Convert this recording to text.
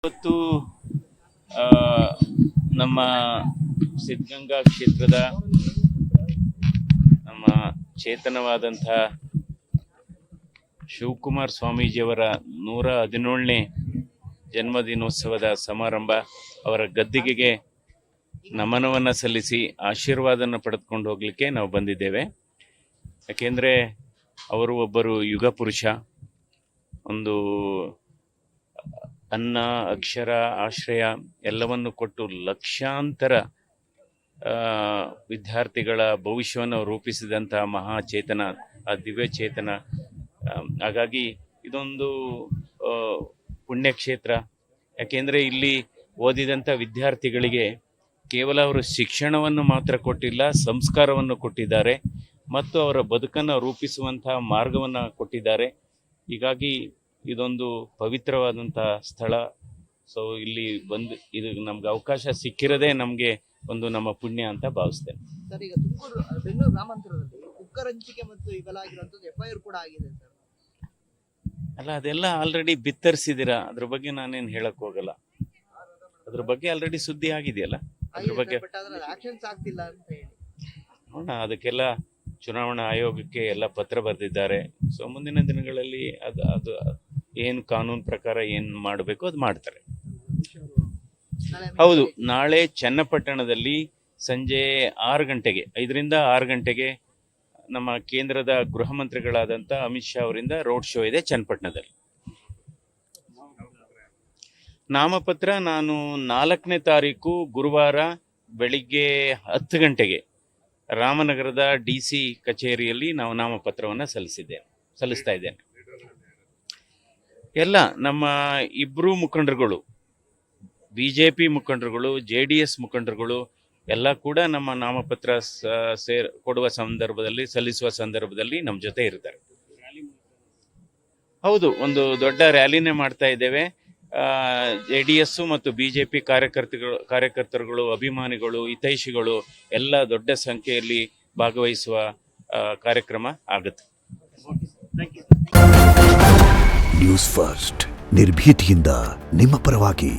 ಇವತ್ತು ಆ, ನಮ್ಮ ಸಿದ್ಧಗಂಗಾ ಕ್ಷೇತ್ರದ ನಮ್ಮ ಚೇತನವಾದಂಥ ಶಿವಕುಮಾರ ಸ್ವಾಮೀಜಿಯವರ 117ನೇ ಜನ್ಮದಿನೋತ್ಸವದ ಸಮಾರಂಭ. ಅವರ ಗದ್ದಿಗೆಗೆ ನಮನವನ್ನು ಸಲ್ಲಿಸಿ ಆಶೀರ್ವಾದನ ಪಡೆದುಕೊಂಡು ಹೋಗಲಿಕ್ಕೆ ನಾವು ಬಂದಿದ್ದೇವೆ. ಯಾಕೆಂದರೆ ಅವರು ಒಬ್ಬರು ಯುಗ ಪುರುಷ. ಒಂದು ಅನ್ನ, ಅಕ್ಷರ, ಆಶ್ರಯ ಎಲ್ಲವನ್ನು ಕೊಟ್ಟು ಲಕ್ಷಾಂತರ ವಿದ್ಯಾರ್ಥಿಗಳ ಭವಿಷ್ಯವನ್ನು ರೂಪಿಸಿದಂಥ ಮಹಾಚೇತನ, ಆ ದಿವ್ಯ ಚೇತನ. ಹಾಗಾಗಿ ಇದೊಂದು ಪುಣ್ಯಕ್ಷೇತ್ರ. ಯಾಕೆಂದರೆ ಇಲ್ಲಿ ಓದಿದಂಥ ವಿದ್ಯಾರ್ಥಿಗಳಿಗೆ ಕೇವಲ ಅವರು ಶಿಕ್ಷಣವನ್ನು ಮಾತ್ರ ಕೊಟ್ಟಿಲ್ಲ, ಸಂಸ್ಕಾರವನ್ನು ಕೊಟ್ಟಿದ್ದಾರೆ ಮತ್ತು ಅವರ ಬದುಕನ್ನು ರೂಪಿಸುವಂಥ ಮಾರ್ಗವನ್ನು ಕೊಟ್ಟಿದ್ದಾರೆ. ಹೀಗಾಗಿ ಇದೊಂದು ಪವಿತ್ರವಾದಂಥ ಸ್ಥಳ. ಸೊ ಇಲ್ಲಿ ಬಂದು ಇದು ನಮ್ಗೆ ಅವಕಾಶ ಸಿಕ್ಕಿರೋದೇ ನಮಗೆ ಒಂದು ನಮ್ಮ ಪುಣ್ಯ ಅಂತ ಭಾವಿಸ್ತೇನೆ. ಸರ್, ಈಗ ಬೆಂಗಳೂರು ಗ್ರಾಮಾಂತರದಲ್ಲಿ ಕುಕ್ಕರ್ ಹಂಚಿಕೆ ಮತ್ತು ಇವೆಲ್ಲ ಆಗಿರುವಂಥದ್ದು FIR ಕೂಡ ಆಗಿದೆ ಸರ್. ಅಲ್ಲ, ಅದೆಲ್ಲ ಆಲ್ರೆಡಿ ಬಿತ್ತರಿಸಿದ್ದೀರಾ, ಅದ್ರ ಬಗ್ಗೆ ನಾನೇನು ಹೇಳಕ್ ಹೋಗಲ್ಲ. ಅದ್ರ ಬಗ್ಗೆ ಆಲ್ರೆಡಿ ಸುದ್ದಿ ಆಗಿದೆಯಲ್ಲ, ಅದ್ರ ಬಗ್ಗೆ ಆಕ್ಷನ್ಸ್ ಆಗ್ತಿಲ್ಲ ಅಂತ ಹೇಳಿ ನೋಡೋಣ. ಅದಕ್ಕೆಲ್ಲ ಚುನಾವಣಾ ಆಯೋಗಕ್ಕೆ ಎಲ್ಲ ಪತ್ರ ಬರೆದಿದ್ದಾರೆ. ಸೊ ಮುಂದಿನ ದಿನಗಳಲ್ಲಿ ಅದು ಏನು ಕಾನೂನು ಪ್ರಕಾರ ಏನು ಮಾಡಬೇಕು ಅದು ಮಾಡ್ತಾರೆ. ಹೌದು, ನಾಳೆ ಚನ್ನಪಟ್ಟಣದಲ್ಲಿ ಸಂಜೆ 6 ಗಂಟೆಗೆ 5ರಿಂದ 6 ಗಂಟೆಗೆ ನಮ್ಮ ಕೇಂದ್ರದ ಗೃಹ ಮಂತ್ರಿಗಳಾದಂಥ ಅಮಿತ್ ಶಾ ಅವರಿಂದ ರೋಡ್ ಶೋ ಇದೆ ಚನ್ನಪಟ್ಟಣದಲ್ಲಿ. ನಾಮಪತ್ರ ನಾನು 4ನೇ ತಾರೀಕು ಗುರುವಾರ ಬೆಳಿಗ್ಗೆ 10 ಗಂಟೆಗೆ ರಾಮನಗರದ DC ಕಚೇರಿಯಲ್ಲಿ ನಾವು ನಾಮಪತ್ರವನ್ನು ಸಲ್ಲಿಸ್ತಾ ಇದ್ದೇನೆ. ಎಲ್ಲ ನಮ್ಮ ಇಬ್ಬರು ಮುಖಂಡರುಗಳು, BJP ಮುಖಂಡರುಗಳು, JDS ಮುಖಂಡರುಗಳು ಎಲ್ಲ ಕೂಡ ನಮ್ಮ ನಾಮಪತ್ರ ಸಲ್ಲಿಸುವ ಸಂದರ್ಭದಲ್ಲಿ ನಮ್ಮ ಜೊತೆ ಇರ್ತಾರೆ. ಹೌದು, ಒಂದು ದೊಡ್ಡ ರ್ಯಾಲಿನೇ ಮಾಡ್ತಾ ಇದ್ದೇವೆ. JDS ಮತ್ತು BJP ಕಾರ್ಯಕರ್ತರುಗಳು, ಅಭಿಮಾನಿಗಳು, ಹಿತೈಷಿಗಳು ಎಲ್ಲ ದೊಡ್ಡ ಸಂಖ್ಯೆಯಲ್ಲಿ ಭಾಗವಹಿಸುವ ಕಾರ್ಯಕ್ರಮ ಆಗುತ್ತೆ. ನ್ಯೂಸ್ ಫಸ್ಟ್, ನಿರ್ಭೀತಿಯಿಂದ ನಿಮ್ಮ ಪರವಾಗಿ.